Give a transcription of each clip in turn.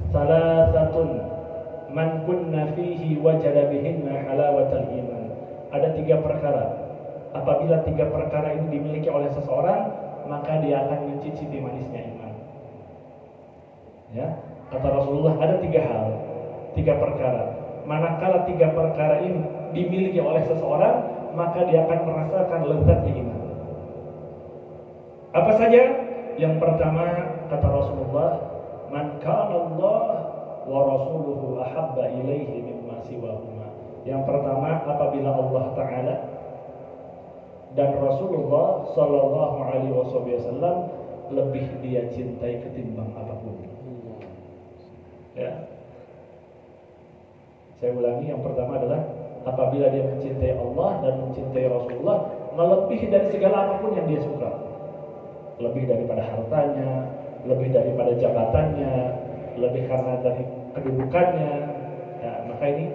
Salasatun man kunna fihi wajada bihinna halawatal iman. Ada 3 perkara. Apabila 3 perkara ini dimiliki oleh seseorang, maka dia akan mencicipi manisnya iman. Ya, kata Rasulullah ada 3 hal, 3 perkara. Manakala 3 perkara ini dimiliki oleh seseorang, maka dia akan merasakan lezatnya iman. Apa saja? Yang pertama kata Rasulullah, man kana Allah wa rasuluhu ahabba ilaihi mimma siwahuma. Yang pertama, apabila Allah Ta'ala dan Rasulullah Sallallahu Alaihi Wasallam lebih dia cintai ketimbang apapun. Ya. Saya ulangi, yang pertama adalah apabila dia mencintai Allah dan mencintai Rasulullah melebihi dari segala apapun yang dia suka, lebih daripada hartanya, lebih daripada jabatannya, lebih karena dari kedudukannya. Ya, maka ini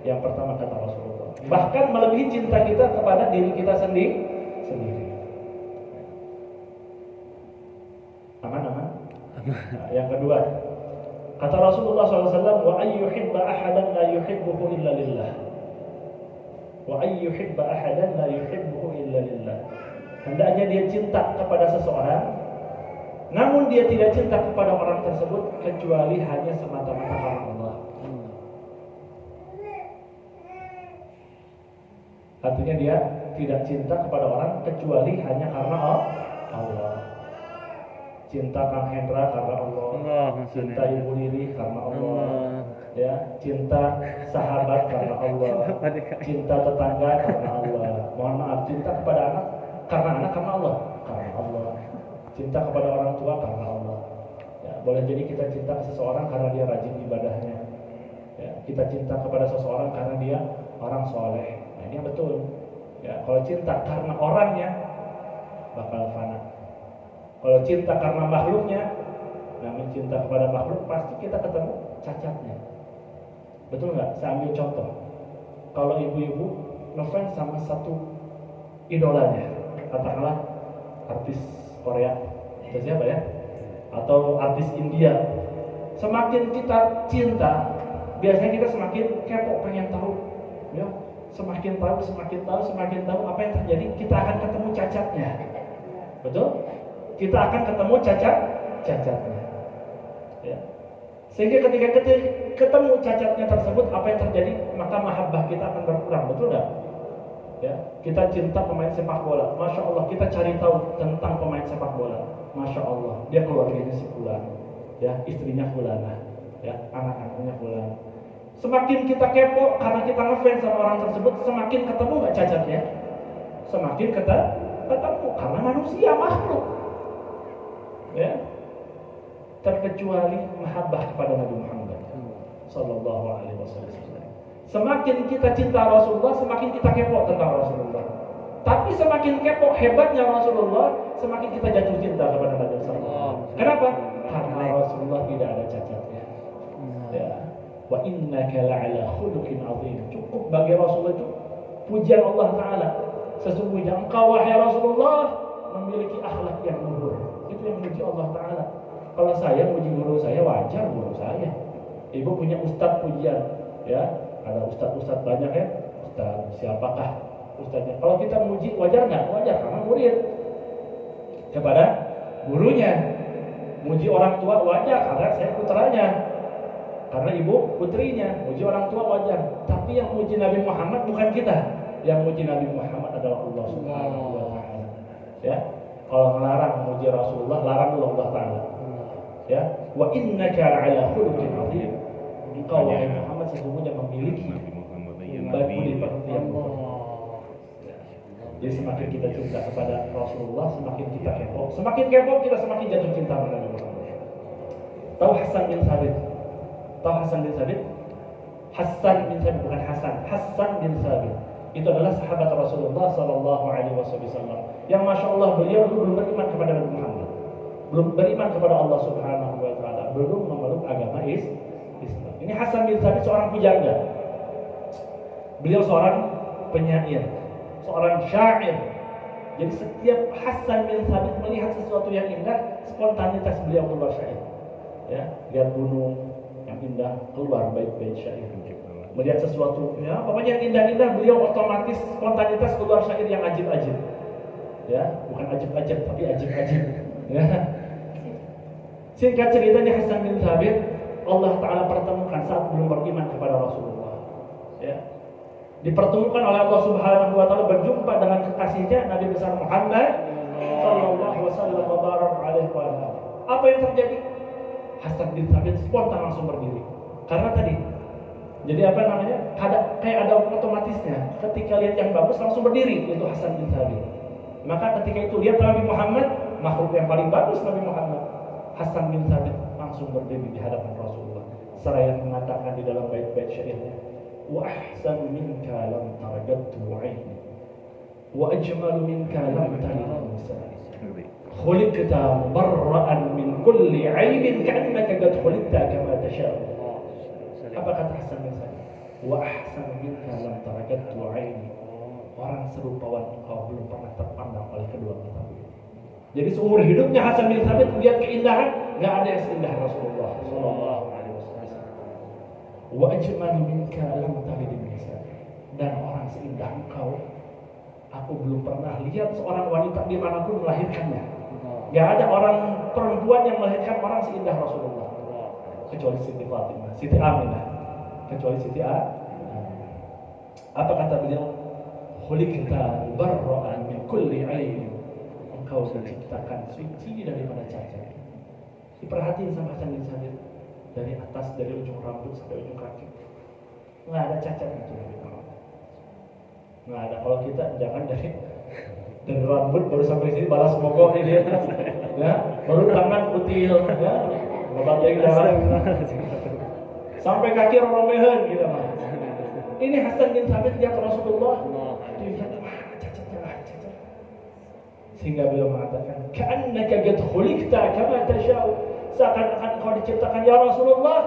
yang pertama kata Rasulullah. Bahkan melebihi cinta kita kepada diri kita sendiri. Aman. Nah, yang kedua, kata Rasulullah SAW, wa ayyuhibba ahadan la yuhibbuhu illa lillah. Wa ayyuhibba ahadan la yuhibbuhu illa lillah. Hendaknya dia cinta kepada seseorang, namun dia tidak cinta kepada orang tersebut kecuali hanya semata-mata karena Allah. Artinya dia tidak cinta kepada orang kecuali hanya karena Allah. Cinta Kang Hendra karena Allah, cinta Ibu Riri karena Allah, ya, cinta sahabat karena Allah, cinta tetangga karena Allah. Mohon maaf, cinta kepada anak karena Allah, cinta kepada orang tua karena Allah. Ya, boleh jadi kita cinta ke seseorang karena dia rajin ibadahnya. Ya, kita cinta kepada seseorang karena dia orang soleh. Nah, ini yang betul. Ya, kalau cinta karena orangnya bakal fana. Kalau cinta karena makhluknya, namun cinta kepada makhluk pasti kita ketemu cacatnya. Betul nggak? Saya ambil contoh. Kalau ibu-ibu ngefans sama satu idolanya, katakanlah artis Korea, itu siapa ya? Atau artis India. Semakin kita cinta, biasanya kita semakin kepo, pengen tahu. Ya, semakin tahu apa yang terjadi, kita akan ketemu cacatnya. Betul? Kita akan ketemu cacatnya. Ya. Sehingga ketika ketemu cacatnya tersebut, apa yang terjadi? Maka mahabbah kita akan berkurang, betul nggak? Ya, kita cinta pemain sepak bola, masya Allah, kita cari tahu tentang pemain sepak bola, masya Allah, dia keluarganya si fulan, ya, istrinya fulana, ya, anak-anaknya fulan. Semakin kita kepo karena kita ngefans sama orang tersebut, semakin ketemu nggak cacatnya? Semakin ketemu karena manusia, makhluk. Ya, terkecuali mahabbah kepada Nabi Muhammad Sallallahu Alaihi Wasallam. Semakin kita cinta Rasulullah, semakin kita kepo tentang Rasulullah. Tapi semakin kepo hebatnya Rasulullah, semakin kita jatuh cinta kepada Nabi Sallallahu. Kenapa? Karena Rasulullah tidak ada cacatnya. Ya, wa innaka la'ala khuluqin 'azim. Cukup bagi Rasulullah itu pujian Allah Taala. Sesungguhnya engkau wahai Rasulullah memiliki akhlak yang luhur. Itu yang muji Allah Ta'ala. Kalau saya muji guru saya, wajar guru saya. Ibu punya ustadz pujian, ya, ada ustadz banyak ya. Ustadz siapakah ustadznya? Kalau kita muji, wajar nggak? Wajar, karena murid kepada gurunya. Muji orang tua wajar, karena saya putranya. Karena ibu putrinya. Muji orang tua wajar. Tapi yang muji Nabi Muhammad bukan kita. Yang muji Nabi Muhammad adalah Allah Subhanahu wa Ta'ala. Ya. Kalau melarang memuji Rasulullah, larang dulu Allah Ta'ala. Ya, wa innaka la'ala khuluqin 'azim. Engkau wahai Muhammad sesungguhnya memiliki budi pekerti yang luhur. Jadi semakin kita cinta kepada Rasulullah, semakin kita kepo. Semakin kepo kita semakin jatuh cinta kepada Nabi Muhammad. Tahu Hasan bin Sabit? Hasan bin Sabit bukan Hasan. Hasan bin Sabit. Itu adalah sahabat Rasulullah Sallallahu Alaihi Wasallam yang masya Allah beliau belum beriman kepada Nabi Muhammad, belum beriman kepada Allah Subhanahu Wa Taala, belum memeluk agama Islam. Ini Hasan bin Sabit seorang pujangga. Beliau seorang penyair, seorang syair. Jadi setiap Hasan bin Sabit melihat sesuatu yang indah, spontanitas beliau keluar syair. Ya, lihat gunung, yang indah keluar bait-bait syair. Melihat sesuatu, ya, pokoknya yang indah-indah beliau otomatis spontanitas keluar syair yang ajib-ajib. Ya, bukan ajib-ajib tapi ajib-ajib. Ya. Singkat ceritanya Hasan bin Thabit Allah Ta'ala pertemukan saat belum beriman kepada Rasulullah. Ya. Dipertemukan oleh Allah Subhanahu wa Ta'ala berjumpa dengan kekasihnya Nabi besar Muhammad sallallahu wasallam wa baraka alaihi wa alihi. Apa yang terjadi? Hasan bin Thabit spontan langsung berdiri. Karena tadi jadi apa namanya? Kayak ada otomatisnya. Ketika lihat yang bagus langsung berdiri, itu Hasan bin Thabit. Maka ketika itu lihat Nabi Muhammad, makhluk yang paling bagus Nabi Muhammad, Hasan bin Thabit langsung berdiri di hadapan Rasulullah. Seraya mengatakan di dalam bait-bait syairnya, wa ahsanu minka lam tarajattu 'aini wa ajmalu minka lam talid nisa khuliqta mubarra'an min kulli 'aibin ka'annaka qad khuliqta kama tasha'. Apa kata Hasan bin Thabit? Wa ahsanu minka lam tarajattu 'aini. Orang serupawan engkau belum pernah terpandang oleh kedua mataku. Jadi seumur hidupnya Hasan bin Thabit melihat keindahan, nggak ada yang seindah Rasulullah sallallahu alaihi wasallam. Wa ajmalu minka lam talid nisa. Dan orang seindah engkau, aku belum pernah lihat seorang wanita dimanapun melahirkannya. Nggak ada orang perempuan yang melahirkan orang seindah Rasulullah, kecuali Siti Fatimah, Siti Aminah, kecuali Siti Aminah. Apa kata beliau? Khuliqta mubarra'an min kulli 'aib. Engkau diciptakan suci daripada cacat. Diperhatiin sama Hasan bin Thabit dari atas, dari ujung rambut sampai ujung kaki. Nggak ada cacat itu. Nggak ada. Kalau kita jangan dari rambut baru sampai sini balas mogok ini ya, baru tangan kutil ya, babat yang jalan sampai kaki romehan gitu mah. Ini Hasan bin Thabit lihat Rasulullah, dilihat cacat. Sehingga beliau mengatakan, "Ka'annaka qad khuliqta kama tasha'u." Seakan-akan kau diciptakan ya Rasulullah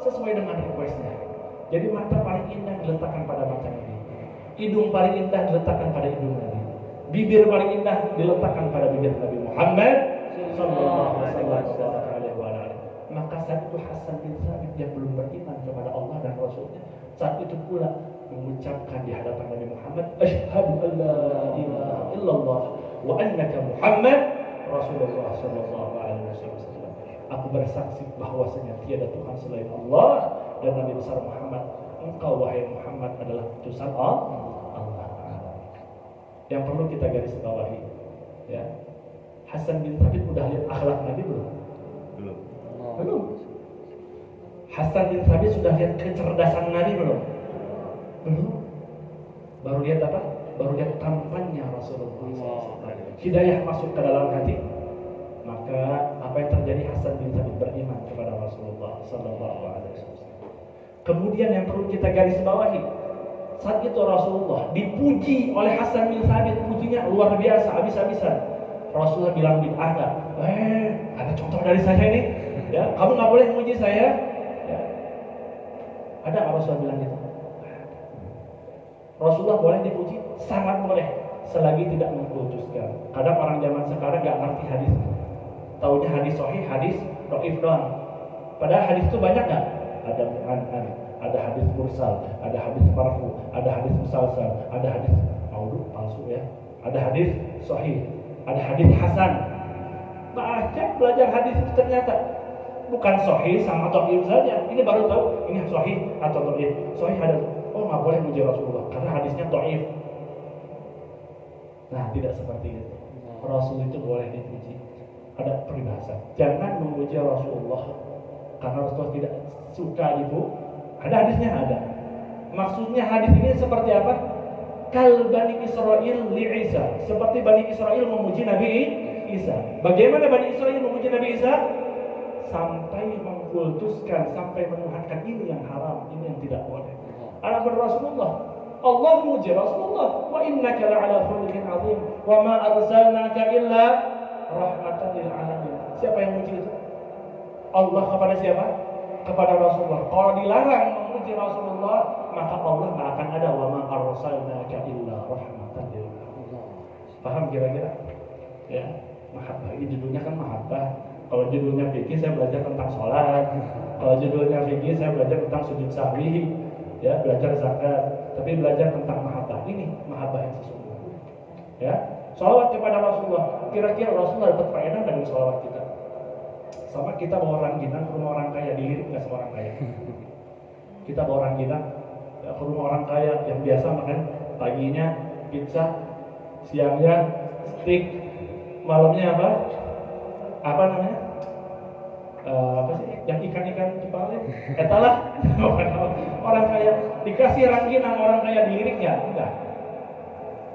sesuai dengan requestnya. Jadi mata paling indah diletakkan pada mata Nabi, hidung paling indah diletakkan pada hidung Nabi, bibir paling indah diletakkan pada bibir Nabi Muhammad sallallahu alaihi wasallam. Maka saat itu Hasan bin Thabit yang belum beriman kepada Allah dan Rasulnya, saat itu pula mengucapkan di hadapan Nabi Muhammad, asyhadu an la ilaha illallah wa annaka Muhammad Rasulullah sallallahu alaihi wasallam. Aku bersaksi bahwasanya tiada Tuhan selain Allah dan Nabi besar Muhammad, engkau wahai Muhammad adalah utusan Allah. Yang perlu kita garis bawahi, ya, Hasan bin Thabit udah lihat akhlak Nabi belum? Belum. Hasan bin Thabit sudah lihat kecerdasan Nabi belum? Belum. Baru lihat apa? Baru lihat tampannya Rasulullah. Hidayah masuk ke dalam hati. Maka apa yang terjadi? Hasan bin Thabit beriman kepada Rasulullah sallallahu alaihi wasallam. Kemudian yang perlu kita garis bawahi, saat itu Rasulullah dipuji oleh Hasan bin Thabit, pujinya luar biasa, habis-habisan. Rasulullah bilang bid'ah enggak? Ada contoh dari saya ini. Ya, kamu nggak boleh memuji saya. Ya. Ada nggak Rasulullah bilang gitu? Rasulullah boleh dipuji, sangat boleh, selagi tidak mengkultuskan. Kadang orang zaman sekarang nggak ngerti hadis, taunya hadis sahih, hadis dhaif doang. Padahal hadis itu banyak nggak? Ada mu'an, ada hadis mursal, ada hadis marfu, ada hadis musalsal, ada hadis maudhu palsu ya, ada hadis sahih, ada hadis hasan. Banyak belajar hadis itu ternyata bukan sahih sama dhaif saja. Ini baru tahu ini sahih atau dhaif. Sahih ada, oh nggak boleh memuji Rasulullah karena hadisnya dhaif. Nah, tidak seperti itu. Rasul itu boleh dipuji. Ada peribahasa, jangan memuji Rasulullah karena Rasulullah tidak suka dipuji. Ada hadisnya, ada. Maksudnya hadis ini seperti apa? Kal Bani Israel li Isa, seperti Bani Israel memuji Nabi Isa. Bagaimana Bani Israel memuji Nabi Isa? Sampai mengkultuskan, sampai menuhankan ini yang haram, ini yang tidak boleh. Adapun Rasulullah, Allah memuji Rasulullah, wa innaka la'ala khuluqin 'azim, wa ma arsalnaka illa rahmatan lil alamin. Siapa yang memuji itu? Allah kepada siapa? Kepada Rasulullah. Kalau dilarang memuji Rasulullah, maka Allah tidak akan ada wa ma arsalnaka illa rahmatan lil alamin. Paham kira-kira? Ya, mahabbah ini judulnya kan mahabbah. Kalau judulnya fikih saya belajar tentang sholat. Kalau judulnya fikih saya belajar tentang sujud sahwi, ya belajar zakat. Tapi belajar tentang mahabbah ini, mahabbah yang sesungguhnya. Ya, sholawat kepada Rasulullah. Kira-kira Rasulullah dapat faedah dari sholawat kita? Sama kita bawa rangginang ke rumah orang kaya, dilirik nggak sama orang kaya? Kita bawa rangginang ya, ke rumah orang kaya yang biasa makan paginya pizza, siangnya steak, malamnya apa? Apa namanya? Apa sih? Yang ikan-ikan Jepang etalah orang kaya dikasih rangginang orang kaya diliriknya enggak.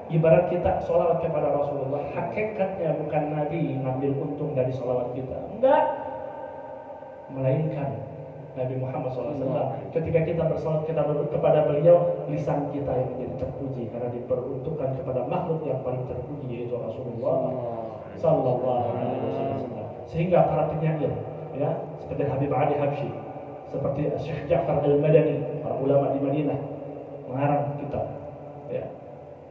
Ibarat kita sholawat kepada Rasulullah, hakikatnya bukan Nabi ngambil untung dari sholawat kita, enggak, melainkan Nabi Muhammad SAW. Ketika kita bersolat kepada beliau, lisan kita yang menjadi terpuji karena diperuntukkan kepada makhluk yang paling terpuji, yaitu Rasulullah Sallallahu Alaihi Wasallam. Sehingga para penyair, ya, seperti Habib Ali Habsyi, seperti Syekh Ja'far Al-Madani, para ulama di Madinah mengarang kitab, ya.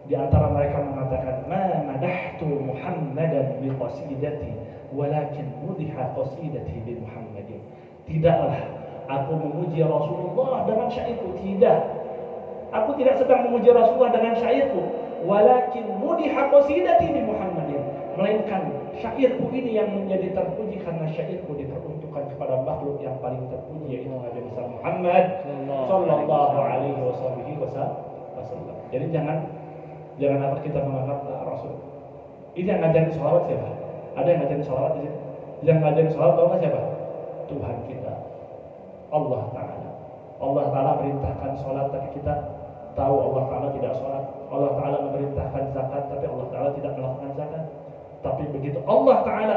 Di antara mereka mengatakan, "Ma madahtu Muhammadan bi qasidati, walakin mudiha qasidati bi Muhammadin." Tidaklah aku memuji Rasulullah dengan syairku, tidak. Aku tidak sedang memuji Rasulullah dengan syairku, walakin mudiha qasidati bi Muhammadin. Melainkan syairku ini yang menjadi terpuji karena syairku diperuntukkan kepada makhluk yang paling terpuji, yaitu Nabi Muhammad sallallahu alaihi wasallam. Jadi jangan apa kita menganggap Rasul. Ini yang ngajarin sholawat siapa? Ada yang ngajarin sholawat di sini? Yang ngajarin sholawat tahu nggak siapa? Tuhan kita, Allah Ta'ala. Allah Ta'ala perintahkan sholat, tapi kita tahu Allah Ta'ala tidak sholat. Allah Ta'ala memerintahkan zakat, tapi Allah Ta'ala tidak melakukan zakat. Tapi begitu Allah Ta'ala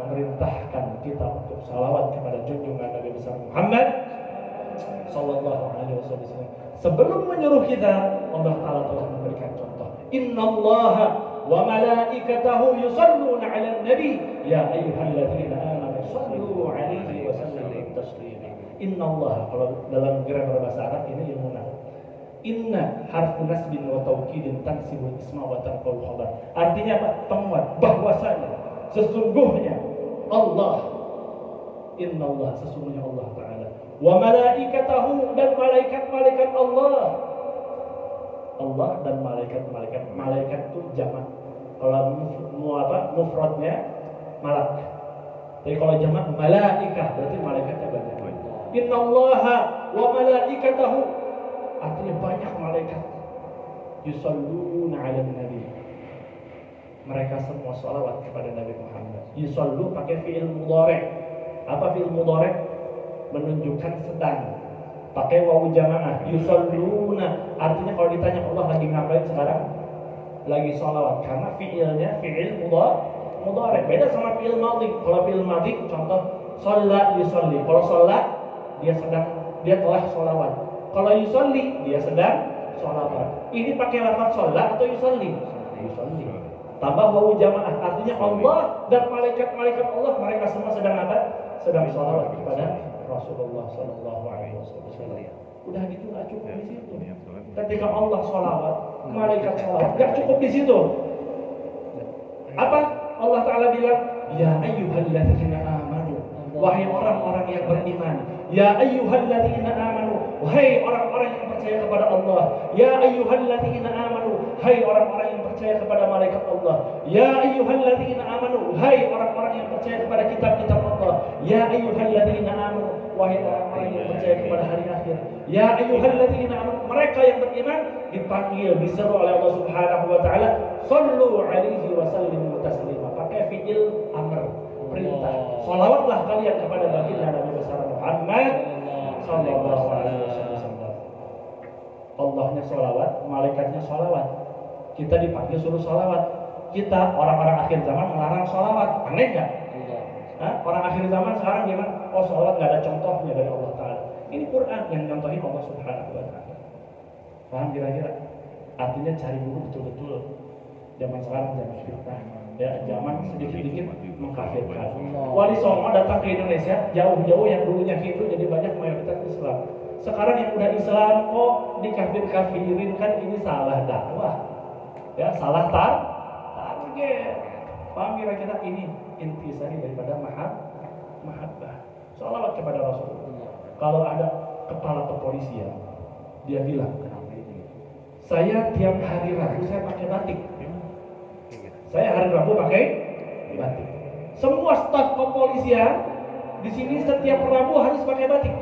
memerintahkan kita untuk sholawat kepada junjungan Nabi besar Muhammad Sallallahu Alaihi Wasallam, sebelum menyuruh kita, Allah Ta'ala telah memberikan contoh. Innallaha wa malaikatahu yusalluna 'alan nabi ya ayyuhalladzina amanu sallu 'alaihi wa sallimu taslima. Innallaha, kalau dalam grammar bahasa Arab ini ilmu nahwu. Inna harfu nasbin wa taukidin tansibul isma wa tarfa'ul khabar. Artinya apa? Penguat, bahwasanya sesungguhnya Allah, innallaha, sesungguhnya Allah Ta'ala, wa malaikatahu, dan malaikat-malaikat Allah. Allah dan malaikat-malaikat. Malaikat itu jamak. Kalau mufradnya malak. Tapi kalau jamak malaikah, berarti malaikatnya banyak. Innallaha wa malaikatahu, artinya banyak malaikat. Yusalluna 'alan nabi, mereka semua salawat kepada Nabi Muhammad. Yusallu pakai fi'il mudhari'. Apa fi'il mudhari'? Menunjukkan sedang, pakai wawu jamaah. Yusalluna, artinya kalau ditanya Allah lagi ngapain sekarang? Lagi sholawat, karena fi'ilnya fi'il mudhari'. Beda sama fi'il madhi. Kalau fi'il madhi, contoh shalla yusalli. Kalau shalla, dia telah sholawat. Kalau yusalli, dia sedang sholawat. Ini pakai lafaz shalla atau yusalli? Yusalli. Tambah wawu jamaah, artinya Allah dan malaikat-malaikat Allah, mereka semua sedang apa? Sedang sholawat kepada Rasulullah Sallallahu Alaihi Wasallam. Udah gitu nggak cukup di situ. Ketika Allah sholawat, malaikat sholawat, nggak cukup di situ. Apa? Allah Ta'ala bilang, ya ayyuhalladzina amanu, wahai orang-orang yang beriman. Ya ayyuhalladzina amanu, wahai orang-orang yang percaya kepada Allah. Ya ayyuhalladzina amanu, hai orang-orang yang percaya kepada malaikat Allah. Ya ayyuhalladzina amanu, hai orang-orang yang percaya kepada kitab-kitab Allah. Ya ayyuhalladzina amanu, wahai orang-orang yang percaya kepada hari akhir. Ya ayyuhalladzina amanu, mereka yang beriman dipanggil, diseru oleh Allah Subhanahu wa taala, sallu 'alaihi wa sallimu taslima. Pakai fi'il amr, perintah. Shalawatlah kalian kepada baginda Nabi besar Muhammad sallallahu alaihi wasallam. Allahnya sholawat, malaikatnya sholawat. Kita dipanggil suruh sholawat. Kita orang-orang akhir zaman melarang sholawat. Aneh nggak? Orang akhir zaman sekarang gimana? Oh, sholawat nggak ada contohnya dari Allah Ta'ala. Ini Quran yang contohin Allah Subhanahu wa Ta'ala. Paham kira-kira? Artinya cari dulu betul-betul. Zaman sekarang zaman fitnah. Ya, zaman sedikit-sedikit mengkafirkan. Wali Songo datang ke Indonesia, jauh-jauh yang dulunya Hindu jadi banyak mayoritas Islam. Sekarang yang udah Islam kok dikafir-kafirin, kan ini salah dakwah. Ya, salah target. Paham kira-kira ini intisari daripada mahabbah. Sholawat kepada Rasul. Kalau ada kepala kepolisian, dia bilang, saya tiap hari Rabu saya pakai batik. Saya hari Rabu pakai batik. Semua staf kepolisian di sini setiap Rabu harus pakai batik.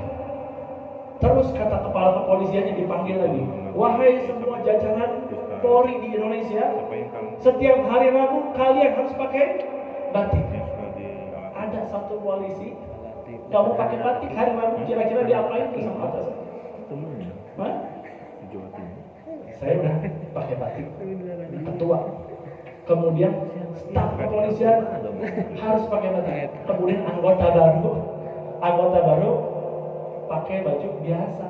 Terus kata kepala kepolisiannya dipanggil lagi, wahai semua jajaran Polri di Indonesia, setiap hari Rabu kalian harus pakai batik. Ada satu polisi, kamu pakai batik hari Rabu, kira-kira diapain tuh sama atas? Hah? Saya udah pakai batik, ketua. Kemudian staf kepolisian harus pakai batik. Kemudian anggota baru pakai baju biasa.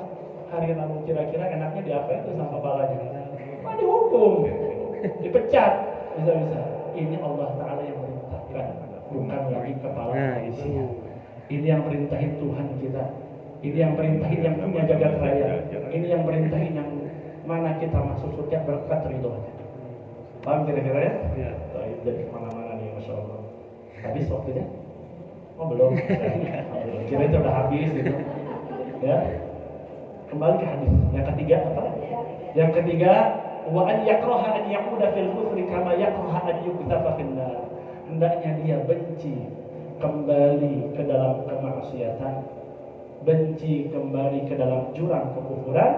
Hari Rabu kira-kira enaknya diapain tuh sama kepalanya? Dihukum, dipecat, bisa-bisa. Ini Allah Ta'ala yang merintahkan, bukan lagi kepala polisi. Ini yang perintahin Tuhan kita. Ini yang perintahin yang punya jagat raya. Ini yang perintahin yang mana kita masuk surga berkat ridhonya. Paham kira-kira ya? Ya. Jadi kemana-mana nih, Masya Allah. Habis waktunya? Oh belum. Kira itu udah habis gitu. Ya. Kembali ke hadis. Yang ketiga apa? Yang ketiga, wa an yakraha an yaquda fil kufri kama yakraha an yuqdhafa fin nar. Hendaknya dia benci kembali ke dalam kemaksiatan, benci kembali ke dalam jurang kekufuran,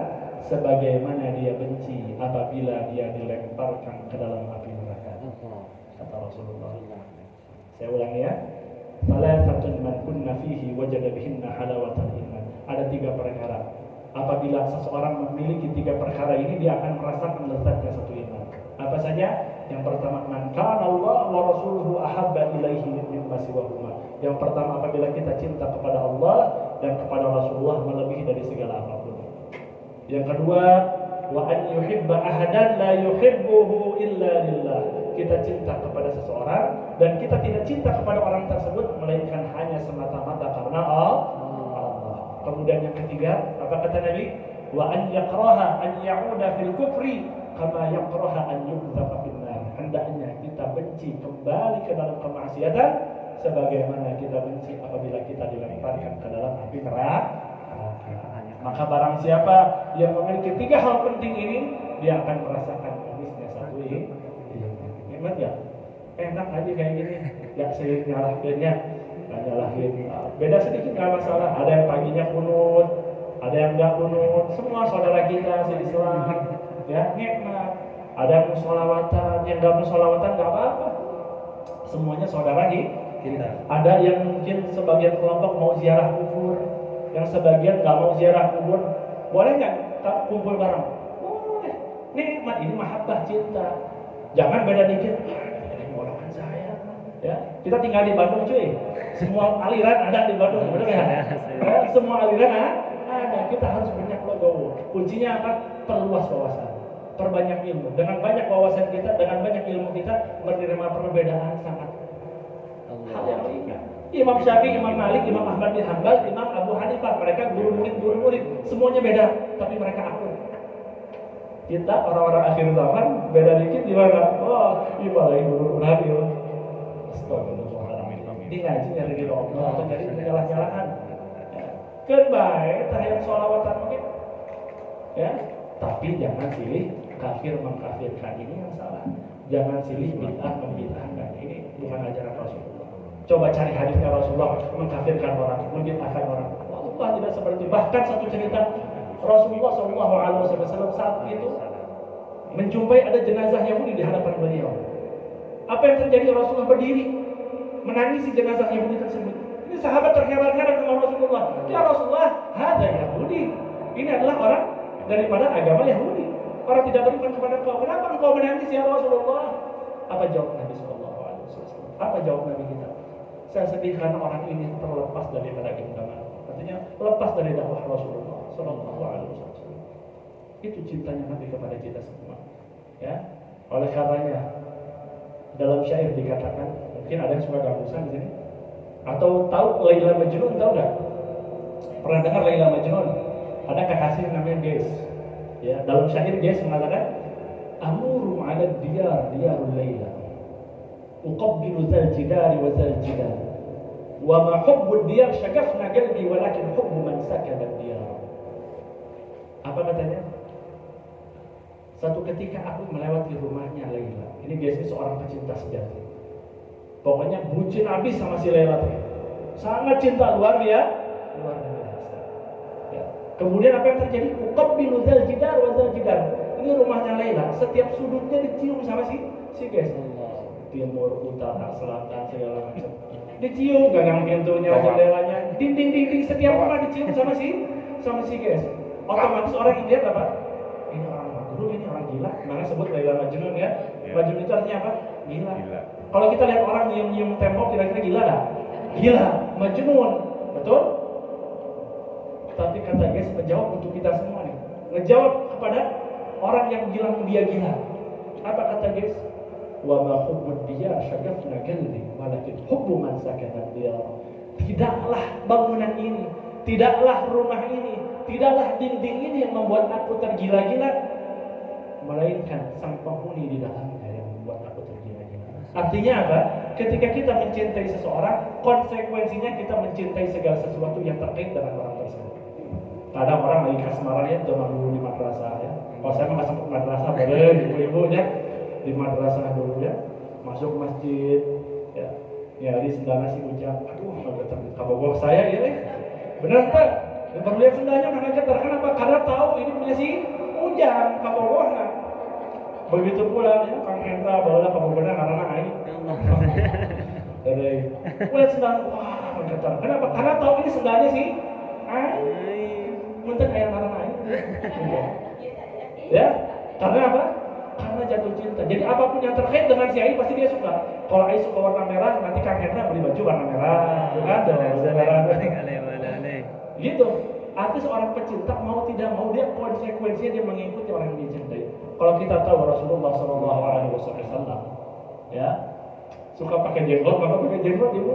sebagaimana dia benci apabila dia dilemparkan ke dalam api neraka. Kata Rasulullah. Saya ulangi ya. Salasatun man kunna fihi wajada bihinna halawatal iman. Ada 3 perkara. Apabila seseorang memiliki 3 perkara ini, dia akan merasakan lezatnya satu iman. Apa saja? Yang pertama, man kana Allah wa rasuluhu ahabba ilaihi mimma siwahuma. Yang pertama, apabila kita cinta kepada Allah dan kepada Rasulullah melebihi dari segala apapun. Yang kedua, wa an yuhibba ahadan la yuhibbuhu illa lillah. Kita cinta kepada seseorang dan kita tidak cinta kepada orang tersebut melainkan hanya semata-mata karena Allah. Kemudian yang ketiga, apa kata Nabi? Wa an yakraha an ya'uda fil kufri kama yakraha an yuqdhafa fin nar. Hendaknya kita benci kembali ke dalam kemaksiatan sebagaimana kita benci apabila kita dilemparkan ke dalam api neraka. Maka barang siapa yang memiliki 3 hal penting ini, dia akan merasakan manisnya satu ini. Ingat ya? Enak aja kayak gini, gak sering nyalahinnya, gak nyalahin. Beda sedikit gak masalah. Ada yang paginya kunut, ada yang gak kunut. Semua saudara kita se-Islam, ya nikmat. Ada yang musholawatan, yang gak musholawatan gak apa-apa. Semuanya saudara kita. Ada yang mungkin sebagian kelompok mau ziarah kubur, yang sebagian nggak mau ziarah kubur, boleh nggak kumpul bareng? Boleh. Nikmat, ini mahabbah cinta. Jangan beda dikit. Ini golongan saya. Ya, kita tinggal di Bandung cuy. Semua aliran ada di Bandung, benar ya? Semua aliran ada. Kita harus banyak legowo. Kuncinya apa? Perluas wawasan, perbanyak ilmu. Dengan banyak wawasan kita, dengan banyak ilmu kita, menerima perbedaan sangat hal yang ringan. Imam Syafi'i, Imam Malik, Imam Ahmad bin Hanbal, Imam Abu Hanifah, mereka guru murid, semuanya beda, tapi mereka akur. Kita orang-orang akhir zaman beda dikit gimana? Oh, ibadah guru radio. Astagfirullahaladzim. Ini ngaji nyari ridho Allah atau nyari penyalah-nyalahan. Kan baik, tahiyat sholawatan mungkin. Ya, tapi jangan pilih kafir mengkafirkan, ini yang salah. Jangan silih bid'ah membid'ahkan, ini bukan ajaran Rasulullah. Coba cari hadisnya Rasulullah mengkafirkan orang, membid'ahkan orang. Allah tidak seperti itu. Bahkan satu cerita Rasulullah SAW saat itu menjumpai ada jenazah Yahudi di hadapan beliau. Apa yang terjadi? Rasulullah berdiri menangisi jenazah Yahudi tersebut. Ini sahabat terheran-heran dengan Rasulullah. Ya Rasulullah, ada Yahudi. Ini adalah orang daripada agama Yahudi. Orang tidak beriman kepada engkau. Kenapa engkau menangis ya Rasulullah? Apa jawab Nabi SAW? Apa jawab Nabi kita? Saya sedih karena orang ini terlepas daripada genggaman. Artinya lepas dari dakwah Rasulullah SAW. Itu cintanya Nabi kepada kita semua. Ya, oleh karenanya dalam syair dikatakan, mungkin ada yang suka gamusan di sini. Atau tahu Laila Majnun, tahu nggak? Pernah dengar Laila Majnun? Ada kekasih namanya Ges. Ya, dalam syair Ges mengatakan, amuru 'ala diyarul Laila. uqabbilu dzal jidari wa dzal jidar wa ma hubbud diyar syagafna qalbi walakin hubbu man sakana diyar. Apa katanya? Satu ketika aku melewati rumahnya Laila. Ini biasanya seorang pecinta sejati. Pokoknya bucin habis sama si Laila. Sangat cinta luar biasa. Ya. Kemudian apa yang terjadi? Uqabbilu dzal jidar wa dzal jidar. Ini rumahnya Laila, setiap sudutnya dicium sama si guys. Timur, utara, selatan, segala macam. Dicium gagang pintunya, jendelanya, dinding setiap rumah dicium sama si guys. Otomatis orang yang lihat apa? Ini orang maghrur, ini orang gila. Makanya sebut Laila Majnun ya. Majnun itu artinya apa? Gila. Kalau kita lihat orang nyium tembok, kira-kira gila nggak? Gila, Majnun, betul? Tapi kata guys menjawab untuk kita semua nih. Ngejawab kepada orang yang bilang dia gila. Apa kata guys? Wa ma hubbud diyar syagafna qalbi walakin hubbu man sakana diyar. Tidaklah bangunan ini, tidaklah rumah ini, tidaklah dinding ini yang membuat aku tergila-gila, melainkan sang penghuni di dalamnya yang membuat aku tergila-gila. Artinya apa? Ketika kita mencintai seseorang, konsekuensinya kita mencintai segala sesuatu yang terkait dengan orang tersebut. Kadang orang lagi kasmaran ya, zaman dulu di madrasah ya. Kalau saya mah masuk madrasah, boleh ibu-ibu ya di madrasah dulu ya, masuk masjid ya, nyari sendalnya si Ujang. Aduh, agak terkabogok saya ya. Benar tak? Baru lihat sendalnya mana ketar. Kenapa? Karena tahu ini punya si Ujang, kabogoknya. Begitu pula ya, Kang Hendra barulah kabogoknya karena aing. Dari lihat sendal, wah ketar. Kenapa? Karena tahu ini sendalnya si aing. Mungkin kayak karena aing. Ya, karena apa? Karena jatuh cinta. Jadi apapun yang terkait dengan si Ai pasti dia suka. Kalau Ai suka warna merah, nanti Kang Hendra beli baju warna merah. Gitu. Artinya seorang pecinta mau tidak mau dia konsekuensinya dia mengikuti orang yang dia cintai. Kalau kita tahu Rasulullah SAW, ya suka pakai jenggot, maka pakai jenggot ibu.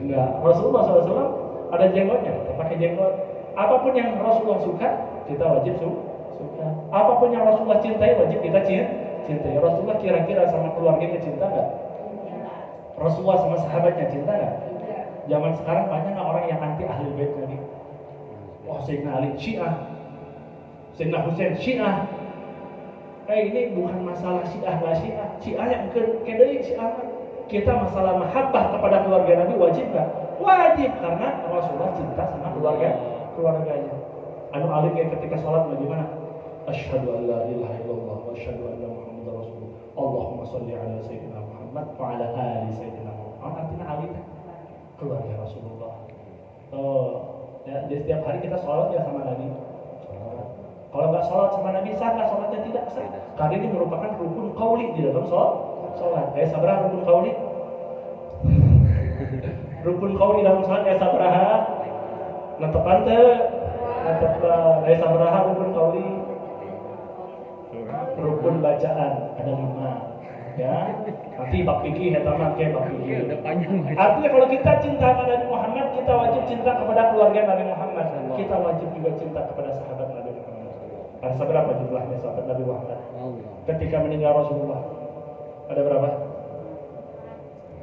Enggak. Rasulullah SAW ada jenggotnya, pakai jenggot. Apapun yang Rasulullah suka, kita wajib suka. Apapun yang Rasulullah cintai, wajib kita cintai. Rasulullah kira-kira sama keluarganya cinta nggak? Rasulullah sama sahabatnya cinta nggak? Zaman sekarang banyak nggak orang yang anti ahli bait Nabi? Wah, Sayyidina Ali Syiah, Sayyidina Husain Syiah. Ini bukan masalah Syiah nggak Syiah. Syiah yang kedai Syiah. Kita masalah mahabbah kepada keluarga Nabi wajib nggak? Wajib, karena Rasulullah cinta sama keluarganya. Anu alim kayak ketika sholat bagaimana? Asyhadu an la ilaha illallah wa asyhadu anna Muhammadar Rasulullah. Allahumma shalli ala sayyidina Muhammad wa ala ali sayyidina Muhammad. Artinya alim keluarga Rasulullah. Ya, di setiap hari kita sholat ya sama Nabi. Kalau nggak sholat sama Nabi sah nggak sholatnya? Tidak sah. Karena ini merupakan rukun qauli di dalam sholat. Sabrah rukun qauli. Rukun qauli dalam sholat sabrah. Netepan teh. Sabrah rukun qauli. Rukun bacaan ada 5. Ya, nanti bab fikih hetaman ke bab fikih. Artinya kalau kita cinta kepada Nabi Muhammad, kita wajib cinta kepada keluarga Nabi Muhammad. Kita wajib juga cinta kepada sahabat Nabi Muhammad. Ada berapa jumlahnya sahabat Nabi Muhammad? Ketika meninggal Rasulullah, ada berapa?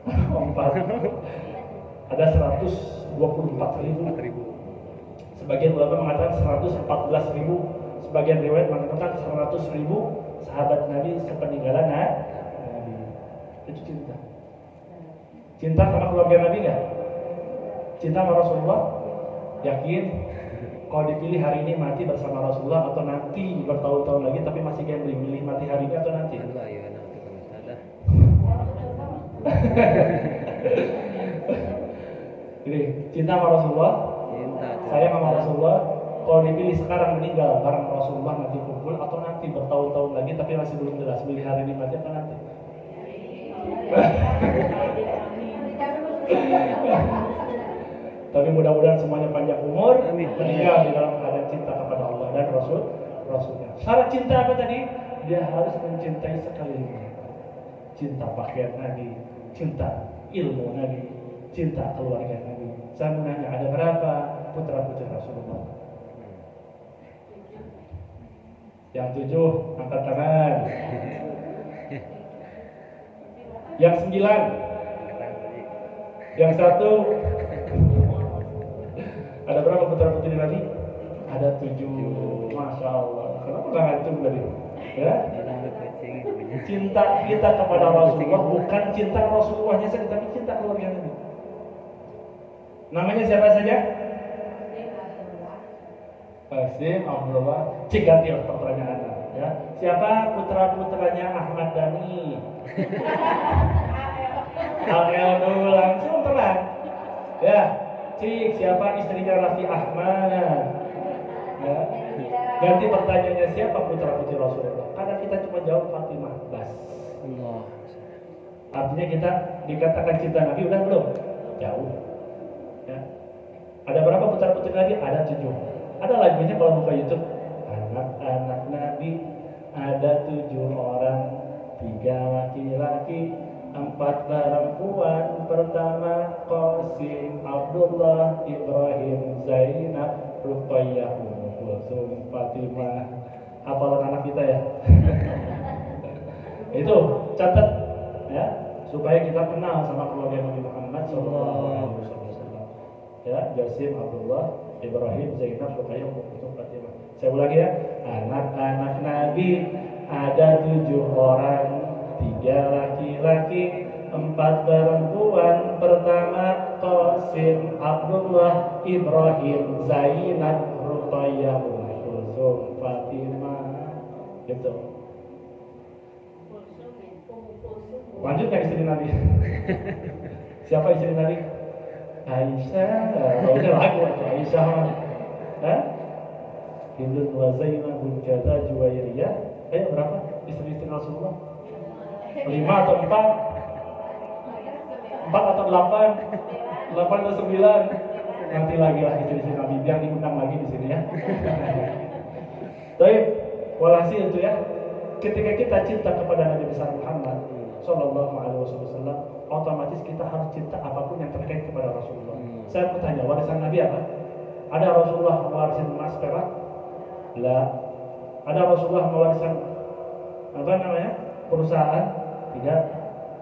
4. Ada 124.000. Sebagian ulama mengatakan 114.000. Sebagian riwayat mengatakan 100.000 sahabat Nabi sepeninggalan Nabi. Itu cinta. Cinta sama keluarga Nabi nggak? Cinta sama Rasulullah? Yakin? Kalau dipilih hari ini mati bersama Rasulullah atau nanti bertahun-tahun lagi tapi masih gambling, milih mati hari ini atau nanti? Jadi cinta sama Rasulullah? Cinta. Sayang sama Rasulullah? Kalau dipilih sekarang meninggal bareng Rasulullah nanti kumpul atau nanti bertahun-tahun lagi tapi masih belum jelas milih hari ini mati atau nanti? Tapi mudah-mudahan semuanya panjang umur, meninggal di dalam keadaan cinta kepada Allah dan Rasulnya. Syarat cinta apa tadi? Dia harus mencintai sekelilingnya. Cinta pakaian Nabi, cinta ilmu Nabi, cinta keluarga Nabi. Saya menanya ada berapa putra-putri Rasulullah? Yang 7 angkat tangan. Yang 9. Yang 1. Ada berapa putra putri Nabi? Ada 7. Masya Allah. Kenapa nggak ngantuk tadi? Ya? Cinta kita kepada Rasulullah bukan cinta Rasulullahnya saja, tapi cinta keluarga Nabi. Namanya siapa saja? Qasim, Abdullah. Cik ganti pertanyaan. Ya. Siapa putra-putranya Ahmad Dhani? Al dulu langsung tenang. Ya. Cik, siapa istrinya Raffi Ahmad? Ya. Ganti pertanyaannya, siapa putra-putri Rasulullah? Karena kita cuma jawab Fatimah bas. Allah. Artinya kita dikatakan cinta Nabi udah belum? Jauh. Ya. Ada berapa putra-putri Nabi? Ada 7. Ada lagunya kalau buka YouTube. Anak-anak Nabi ada 7 orang, 3 laki-laki, 4 perempuan. Pertama Qasim, Abdullah, Ibrahim, Zainab, Ruqayyah, Kulsum, Fatimah. Hafalan anak kita ya. Itu catat ya, supaya kita kenal sama keluarga Nabi Muhammad SAW. Ya, Qasim, Abdullah, Ibrahim, Zainab, Ruqayyah, Kulsum, Fatimah. Saya ulangi ya. Anak-anak Nabi ada 7 orang, 3 laki-laki, 4 perempuan. Pertama Qasim, Abdullah, Ibrahim, Zainab, Ruqayyah, Kulsum, Fatimah. Gitu. Lanjut ke istri Nabi. Siapa istri Nabi? Aisyah. Oh, ini lagu Aisyah. Hah? Hindun wa Zainabun kaza Juwairiyah. Berapa istri-istri Rasulullah? 5 atau 4? 4 atau 8? 8 atau 9? Nanti lagi lah istri-istri Nabi, biar diundang lagi di sini ya. Baik, walhasil itu ya. Ketika kita cinta kepada Nabi besar Muhammad Sallallahu Alaihi Wasallam, otomatis kita harus cinta apapun yang terkait kepada Rasulullah. Saya bertanya, warisan Nabi apa? Ada Rasulullah mewarisin emas perak? Tidak. Ada Rasulullah mewariskan apa namanya? Perusahaan? Tidak.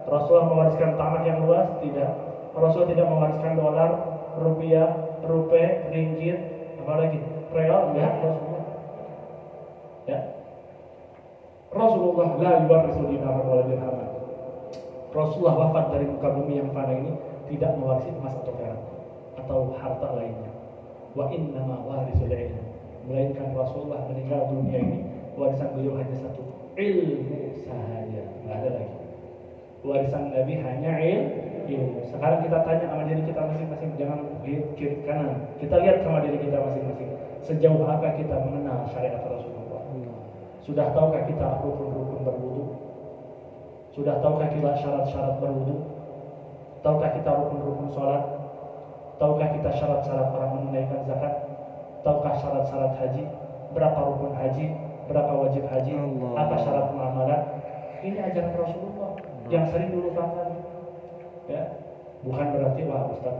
Rasulullah mewariskan tanah yang luas? Tidak. Rasulullah tidak mewariskan dolar, rupiah, rupiah, ringgit, apalagi real? Enggak. Rasulullah. Ya. Rasulullah la yuwarrisu dinaran wala dirhaman. Rasulullah wafat dari muka bumi yang fana ini tidak mewarisi emas atau perak atau harta lainnya. Wa innama warisul ilm. Melainkan Rasulullah meninggal dunia ini, warisan beliau hanya satu, ilmu saja, nggak ada lagi. Warisan Nabi hanya ilmu. Sekarang kita tanya sama diri kita masing-masing, jangan lihat kiri kanan. Kita lihat sama diri kita masing-masing. Sejauh apa kita mengenal syariat Rasulullah? Sudah tahukah kita rukun-rukun berwudu? Sudah tahukah kita syarat-syarat berwudu? Tahukah kita rukun-rukun sholat? Tahukah kita syarat-syarat orang menunaikan zakat? Tahukah syarat-syarat haji? Berapa rukun haji? Berapa wajib haji? Apa syarat muamalah? Ini ajaran Rasulullah yang sering dilupakan. Ya, bukan berarti wah Ustaz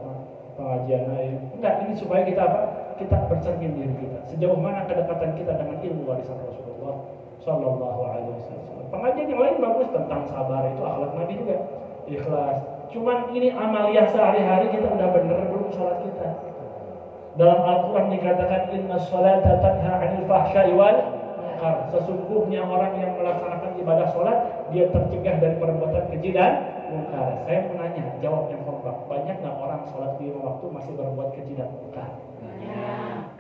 pengajian aja. Enggak, ini supaya kita apa? Kita bercermin diri kita. Sejauh mana kedekatan kita dengan ilmu warisan Rasulullah Sallallahu Alaihi Wasallam. Pengajian yang lain bagus tentang sabar, itu akhlak Nabi juga, ikhlas. Cuman ini amaliyah sehari-hari kita udah bener belum sholat kita. Dalam Al-Quran dikatakan inna sholata tanha 'anil fahsya'i wal munkar. Sesungguhnya orang yang melaksanakan ibadah sholat, dia tercegah dari perbuatan keji dan munkar. Saya mau nanya, jawab yang kompak. Banyak nggak orang sholat 5 waktu masih berbuat keji dan munkar?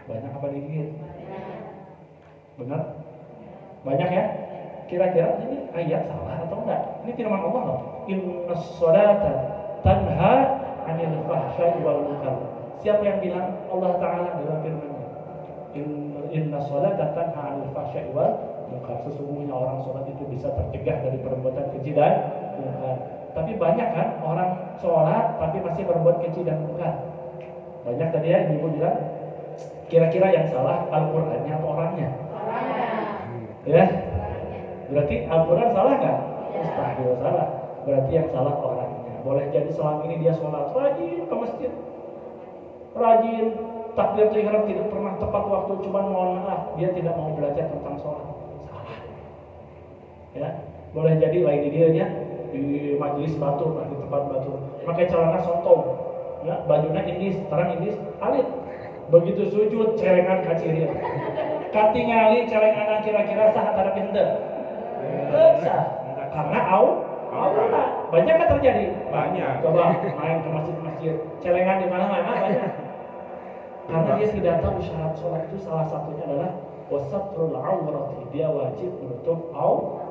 Banyak apa dikit? Benar? Banyak ya? Kira-kira ini ayat salah atau enggak? Ini firman Allah loh. Inna sholata tanha 'anil fahsya'i wal munkar. Siapa yang bilang? Allah Ta'ala dalam firman-Nya. Inna sholata tanha 'anil fahsya'i wal munkar. Sesungguhnya orang sholat itu bisa tercegah dari perbuatan keji dan munkar. Tapi banyak kan orang sholat tapi masih berbuat keji dan munkar. Banyak tadi ya ibu bilang. Kira-kira yang salah Al-Qur'annya atau orangnya? Ya. Berarti Al-Quran salah nggak? Mustahil salah. Berarti yang salah orangnya. Boleh jadi selama ini dia sholat rajin ke masjid, rajin takbiratul ihram tidak pernah tepat waktu, cuma mohon maaf dia tidak mau belajar tentang sholat. Salah. Ya. Boleh jadi lain dia di majelis batur, di tempat batur, pakai celana sontong, ya, bajunya indis, terang indis, alit. Begitu sujud celengan kacirir, katingali celengan kira-kira sah antara pintu, sah, karena aurat. Banyak kan terjadi? Banyak. Coba main ke masjid-masjid, celengan di mana-mana banyak. Karena dia tidak tahu syarat sholat itu salah satunya adalah wasatrul aurati, dia wajib menutup aurat.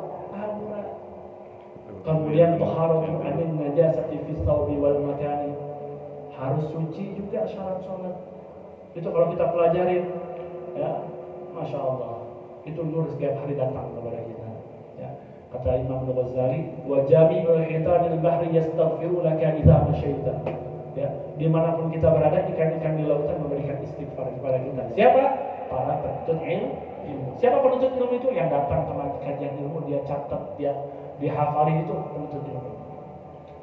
Kemudian taharatu anin najasati fi thawbi wal makani, harus suci juga syarat sholat. Itu kalau kita pelajarin, ya, masya Allah, itu nur setiap hari datang kepada kita. Ya. Kata Imam Al-Ghazali, wa jami'ul hitanil bahri yastaghfiru laka idza masyaita. Ya, dimanapun kita berada, ikan-ikan di lautan memberikan istighfar kepada kita. Siapa? Para penuntut ilmu. Siapa penuntut ilmu itu? Yang datang ke kajian ilmu, dia catat, dia dihafalin, itu penuntut ilmu.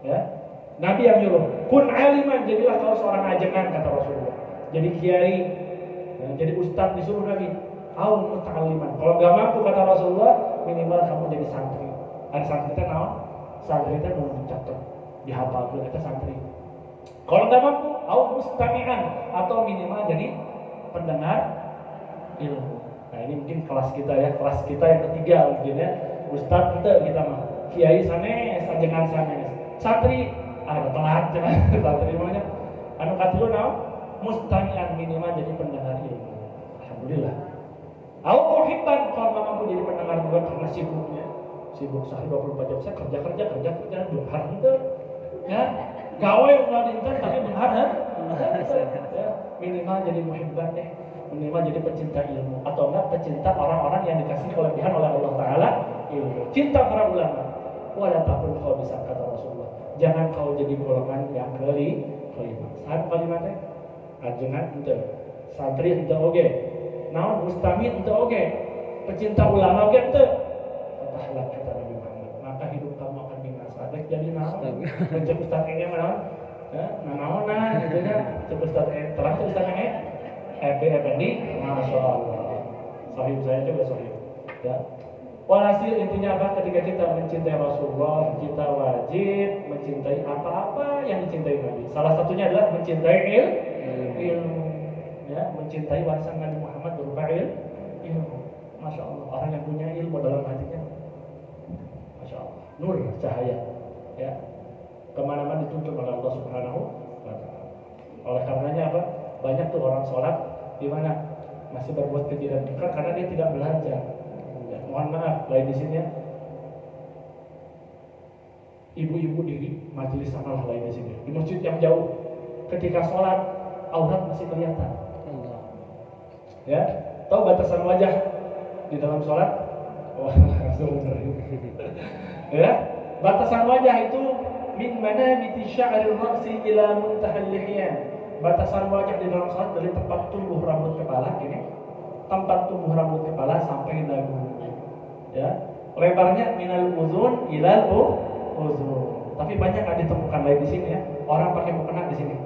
Ya, Nabi yang nyuruh, kun aliman, jadilah kau seorang ajengan, kata Rasulullah. Jadi kiai, ya, jadi ustadz disuruh Nabi. Au muta'alliman. Kalau nggak mampu, kata Rasulullah, minimal kamu jadi santri. Ada santri kita naon? Santri kita mau dicatat, dihafal dulu, kita santri. Kalau nggak mampu, au mustami'an, atau minimal jadi pendengar ilmu. Nah ini mungkin kelas kita ya, kelas kita yang ketiga mungkin ya. Ustadz kita mah, kiai sanes, ajengan sanes. Santri ada telat jangan santri namanya. Anu katilu naon? Mustami'an, minimal jadi pendengar ilmu. Alhamdulillah. Au muhibban, kalau nggak mampu jadi pendengar juga karena sibuknya. Sibuk sehari 24 jam, saya kerja duhar itu. Ya, gawe udah dinten tapi benar ya, minimal jadi muhibban deh, minimal jadi pecinta ilmu, atau enggak pecinta orang-orang yang dikasih kelebihan oleh Allah Ta'ala ilmu. Cinta para ulama, wala takun kau bisa, kata Rasulullah, jangan kau jadi golongan yang kelima. Saat kalimatnya ajengan ente, santri ente oge, naon mustami ente oge, pecinta ulama oge ente, fatahlah kata Nabi Muhammad, maka hidup kamu akan binasa. Jadi naon, mencek Ustaz Enge mana? Ya, naon gitu ya. Cek Ustaz Enge, terang cek Ustaz Enge, Effendi, masya Allah. Sahib saya juga sahib. Ya. Walhasil intinya apa? Ketika kita mencintai Rasulullah, kita wajib mencintai apa-apa yang dicintai Nabi. Salah satunya adalah mencintai ilmu. Ya, mencintai warisan Nabi Muhammad berupa ilmu. Masya Allah, orang yang punya ilmu dalam hatinya, masya Allah, nur cahaya. Ya, kemana-mana dituntun oleh Allah Subhanahu wa Ta'ala. Oleh karenanya apa? Banyak tuh orang sholat di mana masih berbuat keji dan munkar karena dia tidak belajar. Ya, mohon maaf, lain di sini ya. Ibu-ibu di majelis amal lain di sini, di masjid yang jauh, ketika sholat aurat masih kelihatan. Ya, tahu batasan wajah di dalam sholat? Wah, langsung ya. Batasan wajah itu min manabiti sya'ril ra'si ila muntahal lihyan. Batasan wajah di dalam salat dari tempat tumbuh rambut kepala ini, tempat tumbuh rambut kepala sampai dagu. Ya, lebarnya minal uzun ilal uzun. Tapi banyak nggak ditemukan lain di sini ya. Orang pakai mukena di sini.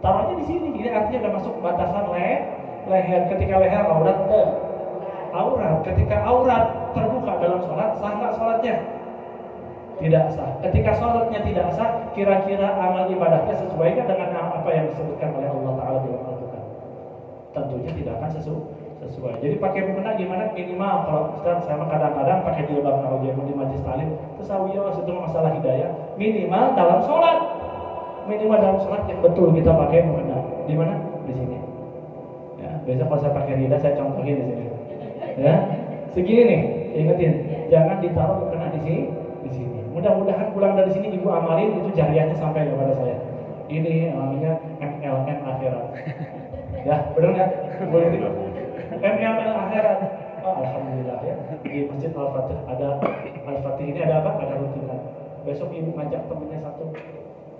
Taruhnya di sini. Ini artinya udah masuk batasan leher. Ketika leher aurat ketika aurat terbuka dalam salat, sah nggak salatnya? Tidak sah. Ketika sholatnya tidak sah, kira-kira amal ibadahnya sesuaikan dengan apa yang disebutkan oleh Allah Ta'ala dalam Al-Quran? Tentunya tidak akan sesuai. Jadi pakai mukena gimana? Minimal kalau Ustaz saya kadang-kadang pakai jilbab naudzubillah di majelis taklim, terus itu masalah hidayah. Minimal dalam sholat, yang betul kita pakai mukena. Di mana? Di sini. Ya, besok kalau saya pakai rida saya contohin di sini. Ya, segini nih, ingetin, jangan ditaruh mukena di sini. Mudah-mudahan pulang dari sini ibu amalin itu jariahnya sampai kepada saya. Ini namanya MLM akhirat. Ya, benar nggak? Boleh itu? MLM akhirat. Oh, alhamdulillah ya. Di Masjid Al-Fatih ada Al-Fatih ini ada apa? Ada rutinan. Besok ibu ngajak temennya satu.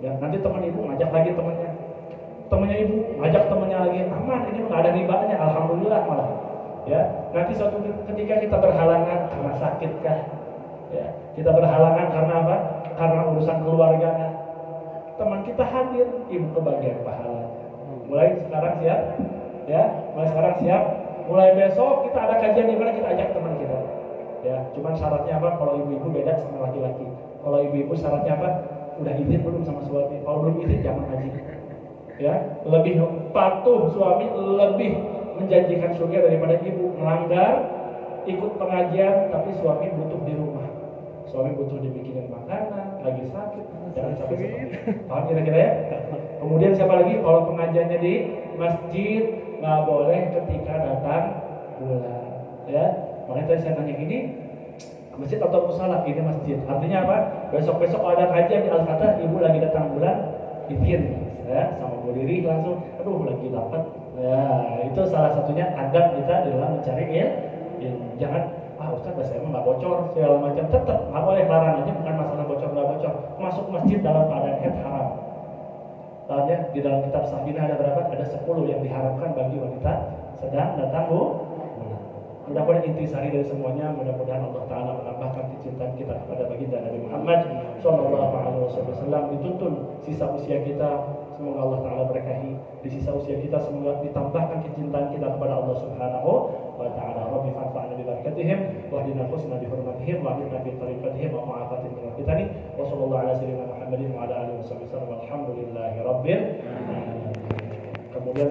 Ya, nanti teman ibu ngajak lagi temennya. Temennya ibu ngajak temennya lagi. Aman, ini nggak ada ribanya. Alhamdulillah malah. Ya, nanti suatu ketika kita berhalangan karena sakit kah? Ya, kita berhalangan karena apa? Karena urusan keluarga. Teman kita hadir, ibu kebagian pahala. Mulai sekarang siap, ya. Mulai besok kita ada kajian di mana kita ajak teman kita. Ya, cuman syaratnya apa? Kalau ibu-ibu beda sama laki-laki. Kalau ibu-ibu syaratnya apa? Udah izin belum sama suami? Kalau belum izin jangan haji. Ya, lebih patuh suami, lebih menjanjikan surga daripada ibu melanggar, ikut pengajian tapi suami butuh di rumah. Suami butuh dibikinin makanan, lagi sakit, jangan sampai seperti itu. Paham kira-kira ya? Kemudian siapa lagi? Kalau pengajiannya di masjid, nggak boleh ketika datang bulan. Ya, makanya tadi saya nanya ini masjid atau musala? Ini masjid. Artinya apa? Besok-besok ada kajian di Al-Fatah, ibu lagi datang bulan, izin ya sama Bu Riri langsung, aduh lagi dapat. Ya, itu salah satunya adab kita dalam mencari ilmu. Jangan Ustaz bahasa emang nggak bocor segala macam, tetap nggak boleh, larang aja, bukan masalah bocor nggak bocor. Masuk masjid dalam keadaan haid haram. Soalnya di dalam kitab Sahbina ada berapa? Ada 10 yang diharamkan bagi wanita sedang datang bulan. Mudah-mudahan intisari dari semuanya, mudah-mudahan Allah Ta'ala menambahkan kecintaan kita kepada baginda Nabi Muhammad Sallallahu Alaihi Wasallam. Dituntun sisa usia kita, semoga Allah Ta'ala berkahi di sisa usia kita, semoga ditambahkan kecintaan kita kepada Allah Subhanahu wa Ta'ala. Rabbi fa'fa'na bi barakatihim wa hdina husna bi hurmatihim wa hdina bi tariqatihim wa ma'afatin min fitani wa sallallahu ala sayyidina Muhammadin wa ala alihi wasallam walhamdulillahi rabbil alamin. Kemudian